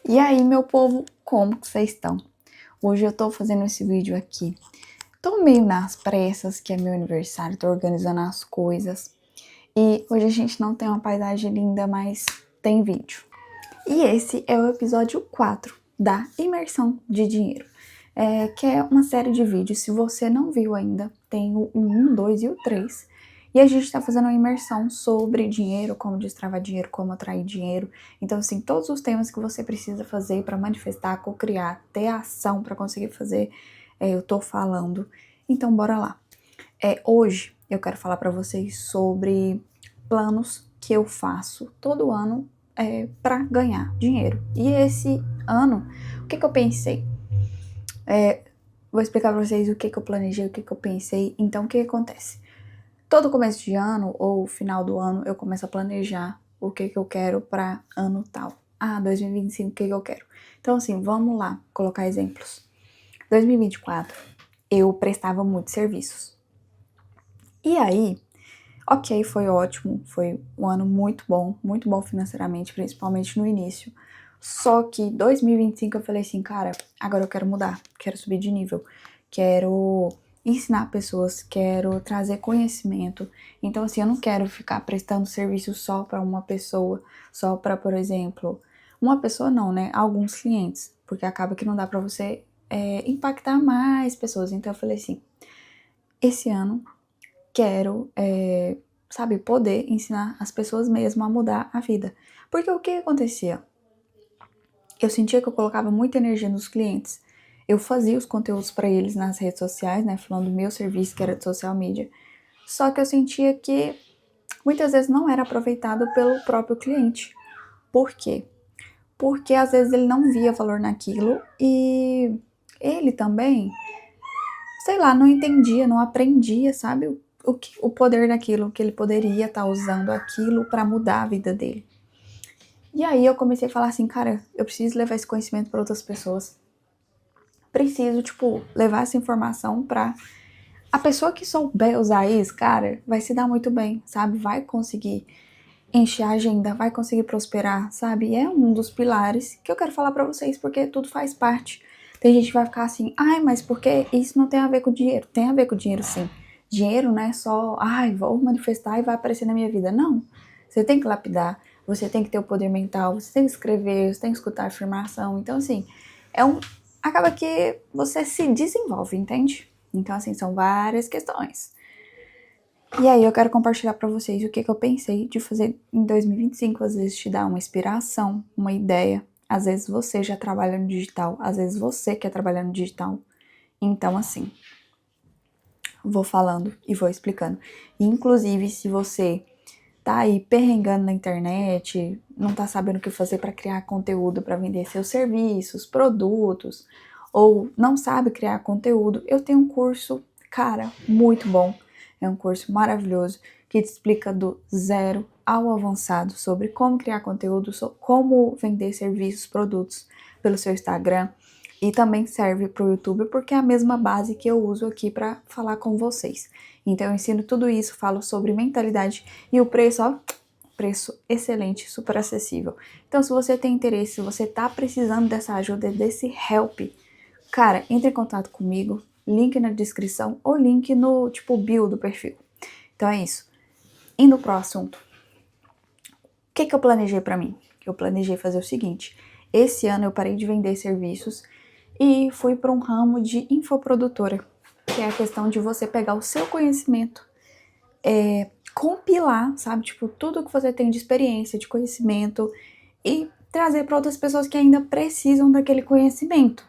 E aí, meu povo, como que vocês estão? Hoje eu tô fazendo esse vídeo aqui. Tô meio nas pressas, que é meu aniversário, tô organizando as coisas. E hoje a gente não tem uma paisagem linda, mas tem vídeo. E esse é o episódio 4 da Imersão de Dinheiro, que é uma série de vídeos. Se você não viu ainda, tem o 1, 2 e o 3. E a gente está fazendo uma imersão sobre dinheiro, como destravar dinheiro, como atrair dinheiro. Então, assim, todos os temas que você precisa fazer para manifestar, co-criar, ter ação para conseguir fazer, eu tô falando. Então, bora lá. Hoje eu quero falar para vocês sobre planos que eu faço todo ano para ganhar dinheiro. E esse ano, o que eu pensei? Vou explicar para vocês o que eu planejei, o que eu pensei. Então, o que acontece? Todo começo de ano ou final do ano eu começo a planejar o que eu quero para ano tal. 2025, o que eu quero? Então, assim, vamos lá colocar exemplos. 2024, eu prestava muitos serviços. E aí, ok, foi ótimo, foi um ano muito bom financeiramente, principalmente no início. Só que 2025 eu falei assim, cara, agora eu quero mudar, quero subir de nível, quero ensinar pessoas, quero trazer conhecimento. Então, assim, eu não quero ficar prestando serviço só para uma pessoa, só para, por exemplo, uma pessoa não, né? Alguns clientes, porque acaba que não dá para você impactar mais pessoas. Então, eu falei assim, esse ano quero, sabe, poder ensinar as pessoas mesmo a mudar a vida. Porque o que acontecia? Eu sentia que eu colocava muita energia nos clientes. Eu fazia os conteúdos para eles nas redes sociais, né, falando do meu serviço, que era de social media. Só que eu sentia que muitas vezes não era aproveitado pelo próprio cliente. Por quê? Porque às vezes ele não via valor naquilo e ele também, sei lá, não entendia, não aprendia, sabe, o poder daquilo, que ele poderia estar usando aquilo para mudar a vida dele. E aí eu comecei a falar assim, cara, eu preciso levar esse conhecimento para outras pessoas. Preciso, tipo, levar essa informação para a pessoa que souber usar isso, cara, vai se dar muito bem, sabe? Vai conseguir encher a agenda, vai conseguir prosperar, sabe? E é um dos pilares que eu quero falar para vocês, porque tudo faz parte. Tem gente que vai ficar assim, ai, mas por que isso não tem a ver com dinheiro? Tem a ver com dinheiro, sim. Dinheiro não é só, ai, vou manifestar e vai aparecer na minha vida. Não. Você tem que lapidar, você tem que ter o poder mental, você tem que escrever, você tem que escutar afirmação. Então, assim, acaba que você se desenvolve, entende? Então, assim, são várias questões. E aí eu quero compartilhar para vocês o que eu pensei de fazer em 2025, às vezes te dar uma inspiração, uma ideia, às vezes você já trabalha no digital, às vezes você quer trabalhar no digital. Então, assim, vou falando e vou explicando. Inclusive, se você tá aí perrengando na internet, não tá sabendo o que fazer para criar conteúdo para vender seus serviços, produtos, ou não sabe criar conteúdo, eu tenho um curso, cara, muito bom. É um curso maravilhoso que te explica do zero ao avançado sobre como criar conteúdo, como vender serviços, produtos pelo seu Instagram. E também serve para o YouTube porque é a mesma base que eu uso aqui para falar com vocês. Então eu ensino tudo isso, falo sobre mentalidade e o preço, ó, preço excelente, super acessível. Então se você tem interesse, se você tá precisando dessa ajuda, desse help, cara, entre em contato comigo, link na descrição ou link no, tipo, bio do perfil. Então é isso. Indo pro assunto. O que eu planejei para mim? Eu planejei fazer o seguinte, esse ano eu parei de vender serviços e fui para um ramo de infoprodutora, que é a questão de você pegar o seu conhecimento, compilar, sabe, tipo, tudo que você tem de experiência, de conhecimento e trazer para outras pessoas que ainda precisam daquele conhecimento.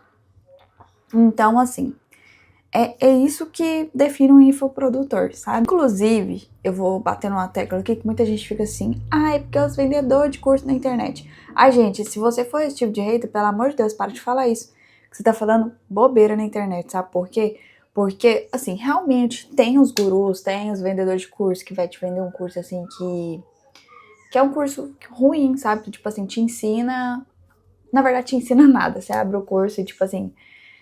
Então, assim, é isso que define um infoprodutor, sabe? Inclusive, eu vou bater numa tecla aqui que muita gente fica assim, é porque os vendedores de curso na internet. Ai, gente, se você for esse tipo de hater, pelo amor de Deus, para de falar isso. Você tá falando bobeira na internet, sabe por quê? Porque, assim, realmente tem os gurus, tem os vendedores de curso que vai te vender um curso, assim, que é um curso ruim, sabe? Tipo assim, te ensina... Na verdade, te ensina nada. Você abre o curso e, tipo assim,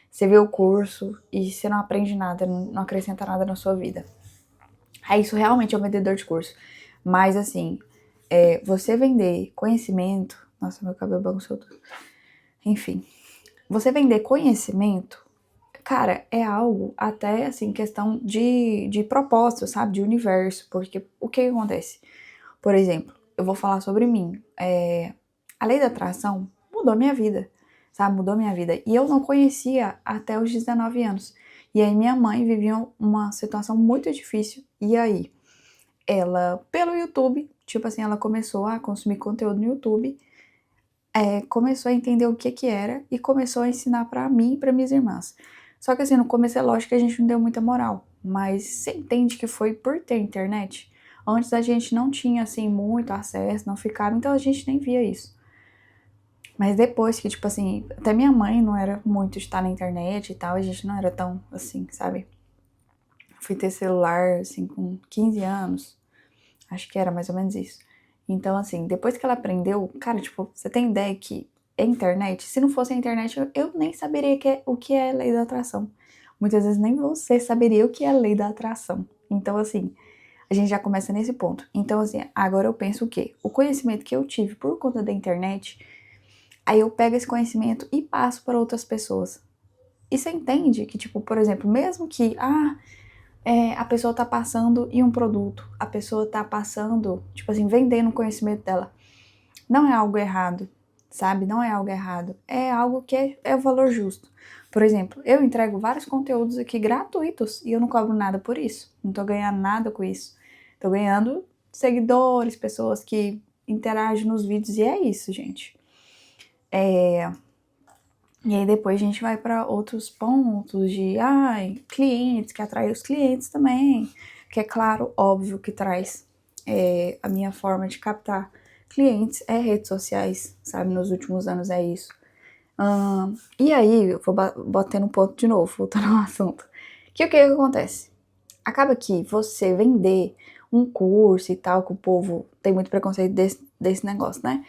você vê o curso e você não aprende nada, não acrescenta nada na sua vida. Isso realmente é um vendedor de curso. Mas, assim, você vender conhecimento... Nossa, meu cabelo bagunçou tudo. Enfim, você vender conhecimento, cara, é algo até, assim, questão de propósito, sabe? De universo, porque o que acontece? Por exemplo, eu vou falar sobre mim. A lei da atração mudou minha vida, sabe? Mudou minha vida. E eu não conhecia até os 19 anos. E aí minha mãe vivia uma situação muito difícil. E aí, ela, pelo YouTube, tipo assim, ela começou a consumir conteúdo no YouTube, começou a entender o que que era e começou a ensinar pra mim e pra minhas irmãs. Só que assim, no começo é lógico que a gente não deu muita moral, mas você entende que foi por ter internet? Antes a gente não tinha assim muito acesso, não ficava, então a gente nem via isso. Mas depois que, tipo assim, até minha mãe não era muito de estar na internet e tal, a gente não era tão assim, sabe? Fui ter celular assim com 15 anos, acho que era mais ou menos isso. Então, assim, depois que ela aprendeu, cara, tipo, você tem ideia que a internet, se não fosse a internet, eu nem saberia o que é lei da atração. Muitas vezes nem você saberia o que é lei da atração. Então, assim, a gente já começa nesse ponto. Então, assim, agora eu penso o quê? O conhecimento que eu tive por conta da internet, aí eu pego esse conhecimento e passo para outras pessoas. E você entende que, tipo, por exemplo, mesmo que, a pessoa tá passando em um produto, a pessoa tá passando, tipo assim, vendendo o conhecimento dela. Não é algo errado, sabe? Não é algo errado. É algo que é o valor justo. Por exemplo, eu entrego vários conteúdos aqui gratuitos e eu não cobro nada por isso. Não tô ganhando nada com isso. Tô ganhando seguidores, pessoas que interagem nos vídeos e é isso, gente. E aí depois a gente vai para outros pontos de, clientes, que atrai os clientes também, que é claro, óbvio que traz a minha forma de captar clientes é redes sociais, sabe? Nos últimos anos é isso. E aí, eu vou batendo um ponto de novo, voltando ao assunto. Que o que acontece? Acaba que você vender um curso e tal, que o povo tem muito preconceito desse negócio, né?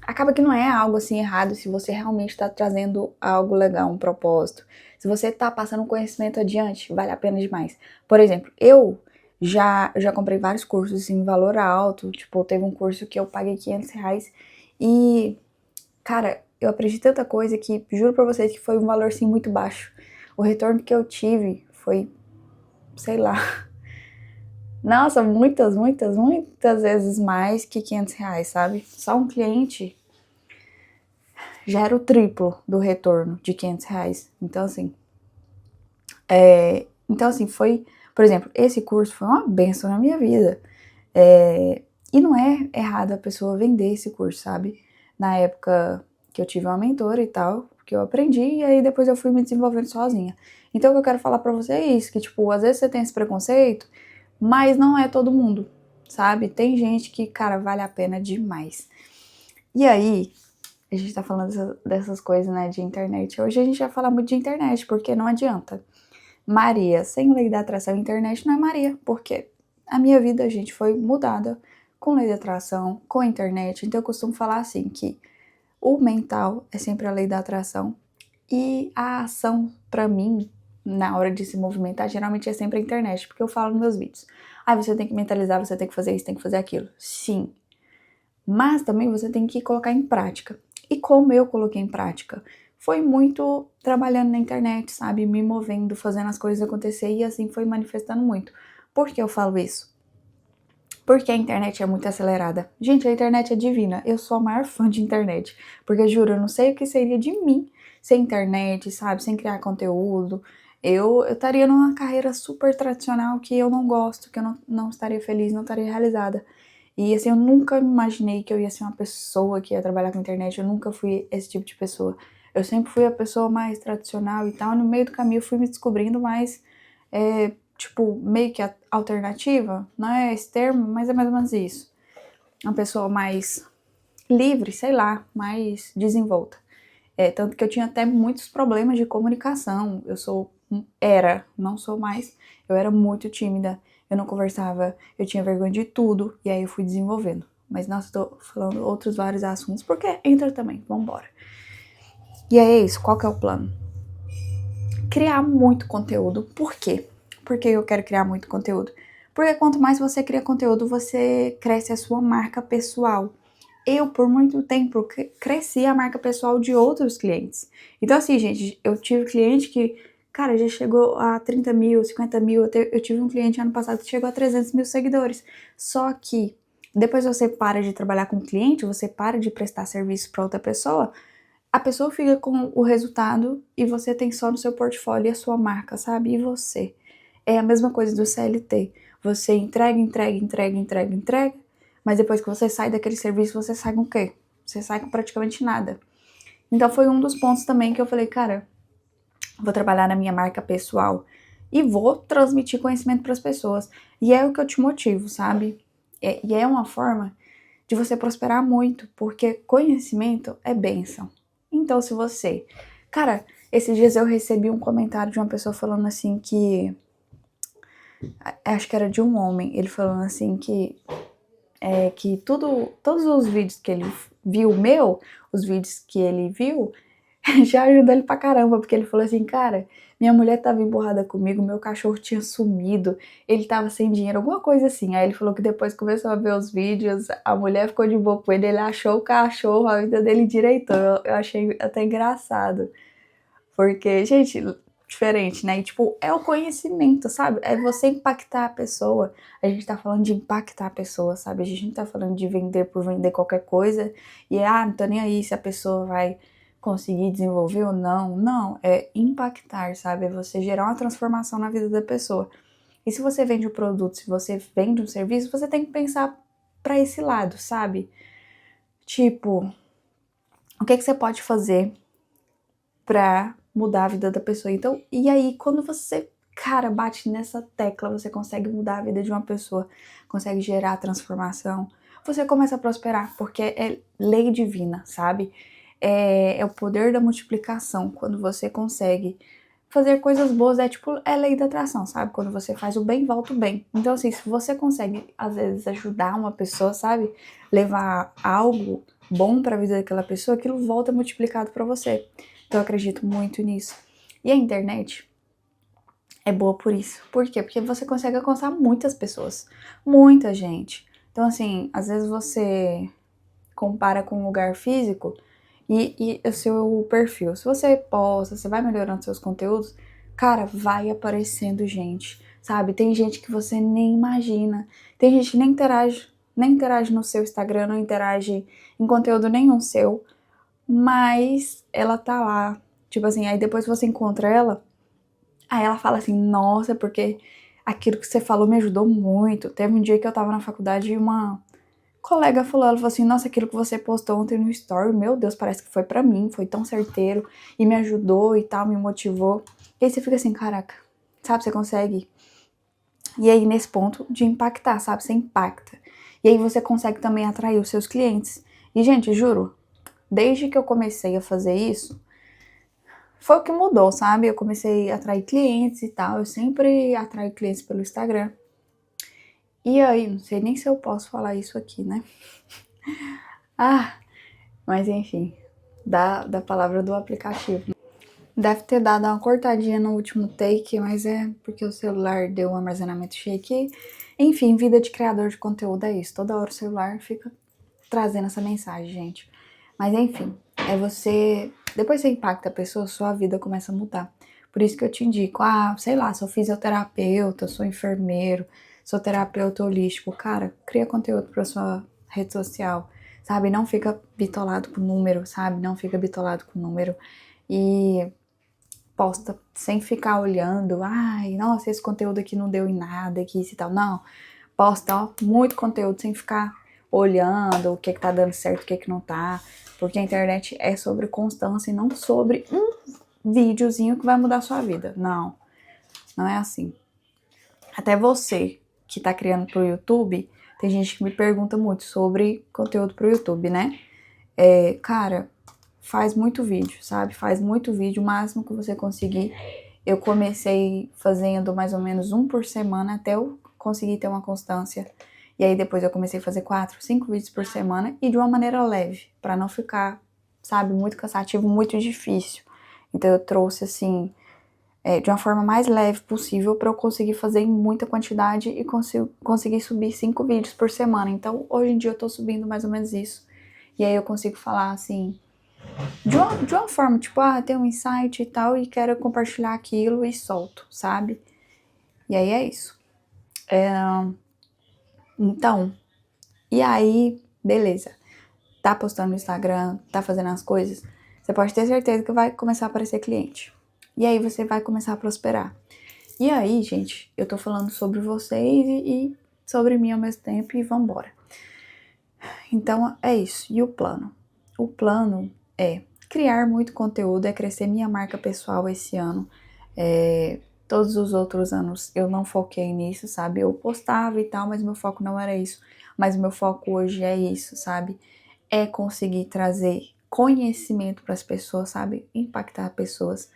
Acaba que não é algo assim errado se você realmente está trazendo algo legal, um propósito. Se você está passando um conhecimento adiante, vale a pena demais. Por exemplo, eu já comprei vários cursos em valor alto. Tipo, teve um curso que eu paguei R$ 500 e, cara, eu aprendi tanta coisa que juro pra vocês que foi um valor assim muito baixo. O retorno que eu tive foi, sei lá, nossa, muitas vezes mais que R$ 500, sabe? Só um cliente já era o triplo do retorno de R$ 500. Então assim, foi, por exemplo, esse curso foi uma benção na minha vida. E não é errado a pessoa vender esse curso, sabe? Na época que eu tive uma mentora e tal, que eu aprendi, e aí depois eu fui me desenvolvendo sozinha. Então o que eu quero falar pra você é isso, que tipo, às vezes você tem esse preconceito, mas não é todo mundo, sabe? Tem gente que, cara, vale a pena demais. E aí, a gente tá falando dessas coisas, né, de internet. Hoje a gente vai falar muito de internet, porque não adianta. Maria, sem lei da atração, internet não é Maria, porque a minha vida, gente, foi mudada com lei da atração, com a internet. Então eu costumo falar assim, que o mental é sempre a lei da atração e a ação, pra mim, na hora de se movimentar, geralmente é sempre a internet, porque eu falo nos meus vídeos. Você tem que mentalizar, você tem que fazer isso, tem que fazer aquilo. Sim, mas também você tem que colocar em prática. E como eu coloquei em prática? Foi muito trabalhando na internet, sabe? Me movendo, fazendo as coisas acontecer e assim foi manifestando muito. Por que eu falo isso? Porque a internet é muito acelerada. Gente, a internet é divina. Eu sou a maior fã de internet. Porque, juro, eu não sei o que seria de mim sem internet, sabe? Sem criar conteúdo. Eu estaria numa carreira super tradicional que eu não gosto, que eu não estaria feliz, não estaria realizada. E assim, eu nunca imaginei que eu ia ser uma pessoa que ia trabalhar com internet, eu nunca fui esse tipo de pessoa. Eu sempre fui a pessoa mais tradicional e tal, e no meio do caminho eu fui me descobrindo mais, tipo, meio que alternativa, não é esse termo, mas é mais ou menos isso. Uma pessoa mais livre, sei lá, mais desenvolta. Tanto que eu tinha até muitos problemas de comunicação. Não sou mais, eu era muito tímida, eu não conversava, eu tinha vergonha de tudo, e aí eu fui desenvolvendo. Mas nossa, tô falando outros vários assuntos, porque entra também, vambora. E aí é isso, qual que é o plano? Criar muito conteúdo. Por quê? Porque eu quero criar muito conteúdo. Porque quanto mais você cria conteúdo, você cresce a sua marca pessoal. eu, por muito tempo, cresci a marca pessoal de outros clientes. Então, assim, gente, eu tive cliente que, cara, já chegou a 30 mil, 50 mil. Eu tive um cliente ano passado que chegou a 300 mil seguidores. Só que depois você para de trabalhar com o cliente, você para de prestar serviço para outra pessoa, a pessoa fica com o resultado e você tem só no seu portfólio a sua marca, sabe? E você? É a mesma coisa do CLT. Você entrega, entrega, entrega, entrega, entrega, mas depois que você sai daquele serviço, você sai com o quê? Você sai com praticamente nada. Então foi um dos pontos também que eu falei, cara, vou trabalhar na minha marca pessoal e vou transmitir conhecimento para as pessoas. E é o que eu te motivo, sabe? E é uma forma de você prosperar muito, porque conhecimento é bênção. Então, se você... Cara, esses dias eu recebi um comentário de uma pessoa falando assim que... Acho que era de um homem. Ele falando assim que todos os vídeos que ele viu os vídeos que ele viu, já ajudou ele pra caramba, porque ele falou assim, cara, minha mulher tava emburrada comigo, meu cachorro tinha sumido, ele tava sem dinheiro, alguma coisa assim. Aí ele falou que depois começou a ver os vídeos, a mulher ficou de boa com ele achou o cachorro, a vida dele direitou. Eu achei até engraçado, porque, gente, diferente, né? E, tipo, é o conhecimento, sabe? É você impactar a pessoa. A gente tá falando de impactar a pessoa, sabe? A gente não tá falando de vender por vender qualquer coisa. E não tô nem aí se a pessoa vai conseguir desenvolver ou não. Não, é impactar, sabe? É você gerar uma transformação na vida da pessoa. E se você vende um produto, se você vende um serviço, você tem que pensar pra esse lado, sabe? Tipo, o que você pode fazer pra mudar a vida da pessoa. Então, e aí, quando você, cara, bate nessa tecla, você consegue mudar a vida de uma pessoa, consegue gerar transformação, você começa a prosperar, porque é lei divina, sabe? É o poder da multiplicação. Quando você consegue fazer coisas boas, é lei da atração, sabe? Quando você faz o bem, volta o bem. Então, assim, se você consegue, às vezes, ajudar uma pessoa, sabe? Levar algo bom para a vida daquela pessoa, aquilo volta multiplicado para você. Então, eu acredito muito nisso. E a internet é boa por isso. Por quê? Porque você consegue alcançar muitas pessoas. Muita gente. Então, assim, às vezes você compara com um lugar físico e o seu perfil. Se você posta, você vai melhorando seus conteúdos, cara, vai aparecendo gente, sabe? Tem gente que você nem imagina. Tem gente que nem interage no seu Instagram, não interage em conteúdo nenhum seu, mas ela tá lá. Tipo assim, aí depois você encontra ela, aí ela fala assim, nossa, porque aquilo que você falou me ajudou muito. Teve um dia que eu tava na faculdade e uma colega falou, ela falou assim, nossa, aquilo que você postou ontem no story, meu Deus, parece que foi pra mim, foi tão certeiro, e me ajudou e tal, me motivou. E aí você fica assim, caraca, sabe, você consegue. E aí nesse ponto de impactar, sabe, você impacta. E aí você consegue também atrair os seus clientes. E gente, juro, desde que eu comecei a fazer isso, foi o que mudou, sabe? Eu comecei a atrair clientes e tal, eu sempre atraio clientes pelo Instagram. E aí, não sei nem se eu posso falar isso aqui, né? Mas enfim, da palavra do aplicativo. Deve ter dado uma cortadinha no último take, mas é porque o celular deu um armazenamento cheio aqui. Enfim, vida de criador de conteúdo é isso. Toda hora o celular fica trazendo essa mensagem, gente. Mas enfim, é você... Depois você impacta a pessoa, sua vida começa a mudar. Por isso que eu te indico, sei lá, sou fisioterapeuta, sou enfermeiro, sou terapeuta holístico. Cara, cria conteúdo pra sua rede social, sabe? Não fica bitolado com número, sabe? Não fica bitolado com número. E posta sem ficar olhando, nossa, esse conteúdo aqui não deu em nada, que isso e tal. Não, posta, muito conteúdo sem ficar olhando o que tá dando certo, o que não tá. Porque a internet é sobre constância e não sobre um videozinho que vai mudar a sua vida. Não, não é assim. Até você que tá criando pro YouTube, tem gente que me pergunta muito sobre conteúdo pro YouTube, né? Cara, faz muito vídeo, sabe? Faz muito vídeo, o máximo que você conseguir. Eu comecei fazendo mais ou menos um por semana até eu conseguir ter uma constância. E aí depois eu comecei a fazer 4, 5 vídeos por semana e de uma maneira leve, pra não ficar, sabe, muito cansativo, muito difícil. Então eu trouxe assim, de uma forma mais leve possível pra eu conseguir fazer em muita quantidade e conseguir subir 5 vídeos por semana. Então hoje em dia eu tô subindo mais ou menos isso. E aí eu consigo falar assim, de uma forma, tipo, tem um insight e tal, e quero compartilhar aquilo e solto, sabe? E aí é isso. Então, e aí, beleza. Tá postando no Instagram, tá fazendo as coisas, você pode ter certeza que vai começar a aparecer cliente. E aí você vai começar a prosperar. E aí, gente, eu tô falando sobre vocês e sobre mim ao mesmo tempo e vambora. Então, é isso. E o plano? O plano é criar muito conteúdo, é crescer minha marca pessoal esse ano. Todos os outros anos eu não foquei nisso, sabe? Eu postava e tal, mas meu foco não era isso. Mas o meu foco hoje é isso, sabe? É conseguir trazer conhecimento para as pessoas, sabe? Impactar pessoas.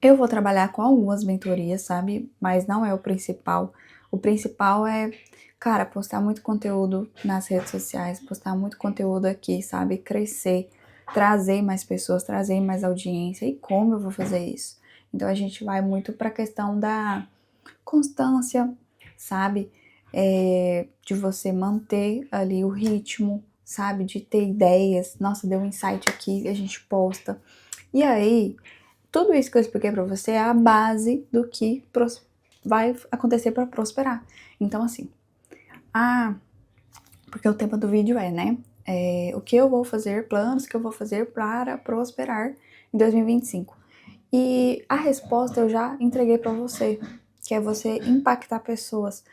Eu vou trabalhar com algumas mentorias, sabe? Mas não é o principal. O principal é, cara, postar muito conteúdo nas redes sociais, postar muito conteúdo aqui, sabe? Crescer, trazer mais pessoas, trazer mais audiência. E como eu vou fazer isso? Então a gente vai muito para a questão da constância, sabe? De você manter ali o ritmo, sabe? De ter ideias. Nossa, deu um insight aqui, a gente posta. E aí, tudo isso que eu expliquei pra você é a base do que vai acontecer para prosperar. Então, assim, porque o tema do vídeo né? O que eu vou fazer, planos que eu vou fazer para prosperar em 2025. E a resposta eu já entreguei para você, que é você impactar pessoas,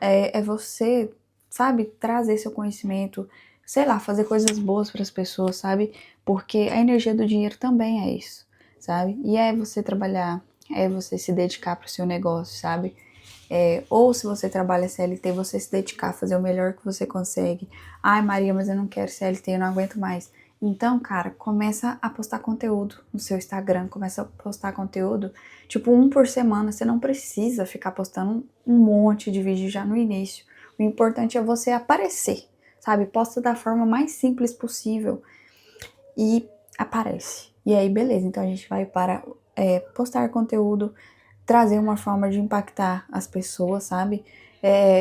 é você, sabe, trazer seu conhecimento, sei lá, fazer coisas boas para as pessoas, sabe? Porque a energia do dinheiro também é isso, sabe? E é você trabalhar, é você se dedicar para o seu negócio, sabe? Ou se você trabalha CLT, você se dedicar a fazer o melhor que você consegue. Ai, Maria, mas eu não quero CLT, eu não aguento mais. Então, cara, começa a postar conteúdo no seu Instagram, começa a postar conteúdo, tipo, um por semana. Você não precisa ficar postando um monte de vídeo já no início. O importante é você aparecer, sabe? Posta da forma mais simples possível e aparece. E aí, beleza, então a gente vai para postar conteúdo, trazer uma forma de impactar as pessoas, sabe?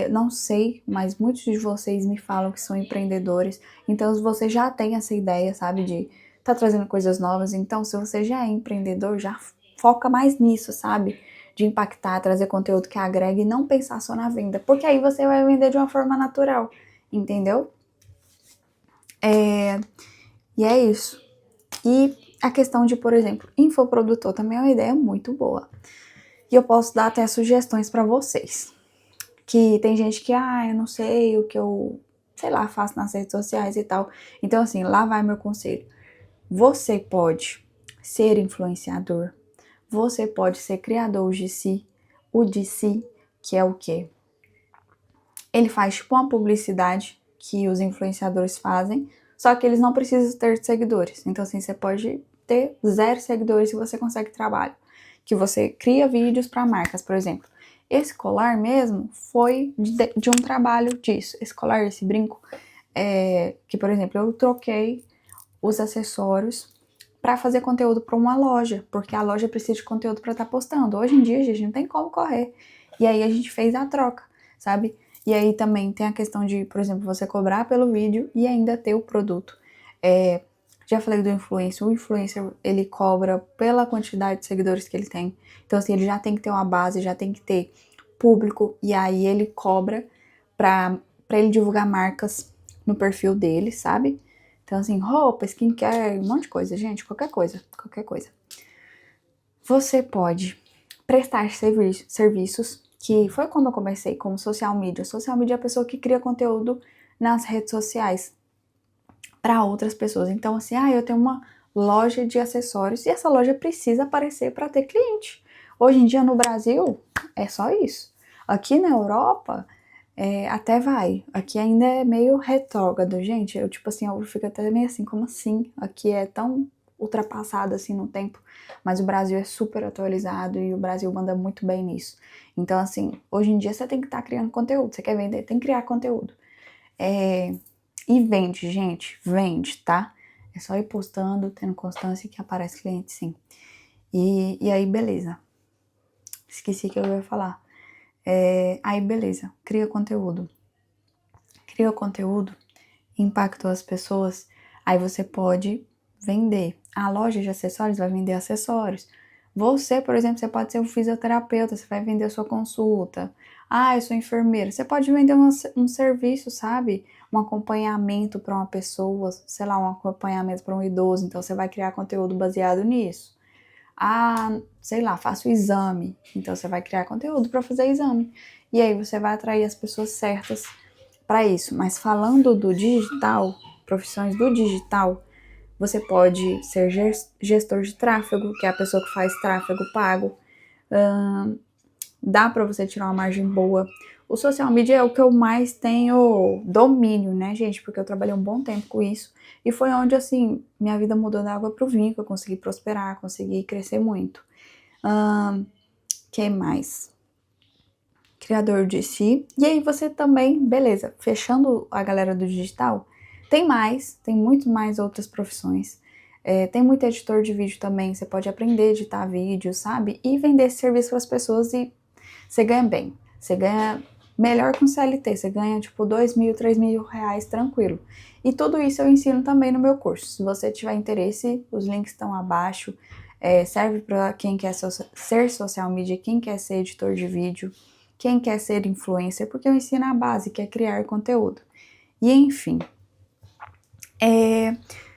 Não sei, mas muitos de vocês me falam que são empreendedores, então se você já tem essa ideia, sabe, de tá trazendo coisas novas, então se você já é empreendedor, já foca mais nisso, sabe? De impactar, trazer conteúdo que agregue e não pensar só na venda, porque aí você vai vender de uma forma natural, entendeu? E é isso. E a questão de, por exemplo, infoprodutor também é uma ideia muito boa. E eu posso dar até sugestões para vocês. Que tem gente que, eu não sei o que eu, sei lá, faço nas redes sociais e tal. Então, assim, lá vai meu conselho. Você pode ser influenciador. Você pode ser criador de si. O de si, que é o quê? Ele faz tipo uma publicidade que os influenciadores fazem, só que eles não precisam ter seguidores. Então, assim, você pode ter 0 seguidores e você consegue trabalho. Que você cria vídeos para marcas, por exemplo. Esse colar mesmo foi de um trabalho disso. Esse colar, esse brinco, que, por exemplo, eu troquei os acessórios para fazer conteúdo para uma loja, porque a loja precisa de conteúdo para estar postando. Hoje em dia, a gente não tem como correr. E aí a gente fez a troca, sabe? E aí também tem a questão de, por exemplo, você cobrar pelo vídeo e ainda ter o produto. Já falei do influencer. O influencer, ele cobra pela quantidade de seguidores que ele tem. Então, assim, ele já tem que ter uma base, já tem que ter público. E aí ele cobra pra ele divulgar marcas no perfil dele, sabe? Então, assim, roupa, skincare, um monte de coisa, gente, qualquer coisa, qualquer coisa. Você pode prestar serviços, que foi como eu comecei, como social media. Social media é a pessoa que cria conteúdo nas redes sociais para outras pessoas. Então, assim, eu tenho uma loja de acessórios e essa loja precisa aparecer para ter cliente. Hoje em dia no Brasil é só isso. Aqui na Europa até vai. Aqui ainda é meio retrógrado, gente. Eu, tipo assim, eu fico até meio assim, como assim? Aqui é tão ultrapassado assim no tempo. Mas o Brasil é super atualizado e o Brasil manda muito bem nisso. Então, assim, hoje em dia você tem que estar criando conteúdo. Você quer vender, tem que criar conteúdo. E vende, gente, vende, tá? É só ir postando, tendo constância que aparece cliente, sim. E aí, beleza. Esqueci que eu ia falar. Aí, beleza. Cria conteúdo. Cria conteúdo impactou as pessoas, aí você pode vender. A loja de acessórios vai vender acessórios. Você, por exemplo, você pode ser um fisioterapeuta, você vai vender a sua consulta. Ah, eu sou enfermeira. Você pode vender um serviço, sabe? Um acompanhamento para uma pessoa, sei lá, um acompanhamento para um idoso. Então, você vai criar conteúdo baseado nisso. Ah, sei lá, faço exame. Então, você vai criar conteúdo para fazer exame. E aí, você vai atrair as pessoas certas para isso. Mas falando do digital, profissões do digital, você pode ser gestor de tráfego, que é a pessoa que faz tráfego pago. Dá para você tirar uma margem boa. O social media é o que eu mais tenho domínio, né, gente? Porque eu trabalhei um bom tempo com isso. E foi onde, assim, minha vida mudou da água pro vinho, que eu consegui prosperar, consegui crescer muito. Que mais? Criador de si. E aí você também, beleza, fechando a galera do digital, tem muito mais outras profissões. Tem muito editor de vídeo também, você pode aprender a editar vídeo, sabe? E vender esse serviço para as pessoas e você ganha bem. Você ganha melhor que um CLT, você ganha tipo 2.000, 3.000 reais tranquilo. E tudo isso eu ensino também no meu curso. Se você tiver interesse, os links estão abaixo. Serve para quem quer ser social media, quem quer ser editor de vídeo, quem quer ser influencer, porque eu ensino a base, que é criar conteúdo. E enfim,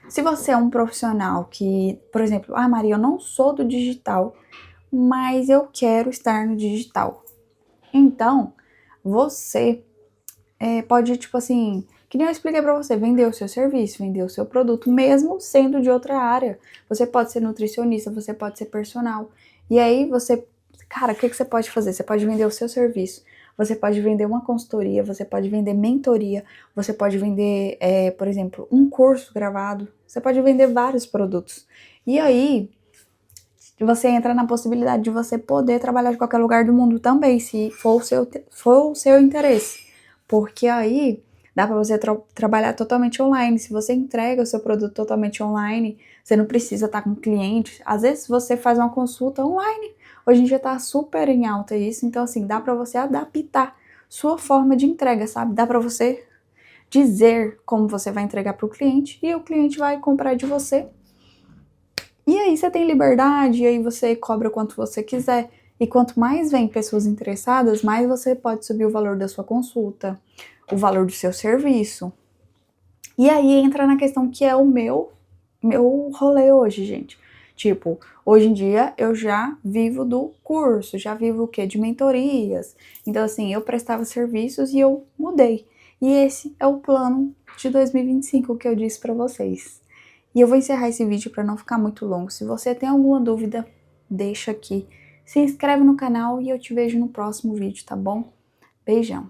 se você é um profissional que, por exemplo, Maria, eu não sou do digital, mas eu quero estar no digital. Então, você pode, tipo assim, que nem eu expliquei pra você, vender o seu serviço, vender o seu produto, mesmo sendo de outra área. Você pode ser nutricionista, você pode ser personal. E aí você, cara, o que você pode fazer? Você pode vender o seu serviço, você pode vender uma consultoria, você pode vender mentoria, você pode vender, por exemplo, um curso gravado, você pode vender vários produtos. E aí, você entra na possibilidade de você poder trabalhar de qualquer lugar do mundo também, se for o seu interesse. Porque aí dá para você trabalhar totalmente online. Se você entrega o seu produto totalmente online, você não precisa estar com cliente. Às vezes você faz uma consulta online. Hoje em dia tá super em alta isso, então assim, dá para você adaptar sua forma de entrega, sabe? Dá para você dizer como você vai entregar para o cliente e o cliente vai comprar de você. E aí você tem liberdade, e aí você cobra quanto você quiser. E quanto mais vem pessoas interessadas, mais você pode subir o valor da sua consulta, o valor do seu serviço. E aí entra na questão que é o meu rolê hoje, gente. Tipo, hoje em dia eu já vivo do curso, já vivo o quê? De mentorias. Então, assim, eu prestava serviços e eu mudei. E esse é o plano de 2025 que eu disse pra vocês. E eu vou encerrar esse vídeo para não ficar muito longo. Se você tem alguma dúvida, deixa aqui. Se inscreve no canal e eu te vejo no próximo vídeo, tá bom? Beijão!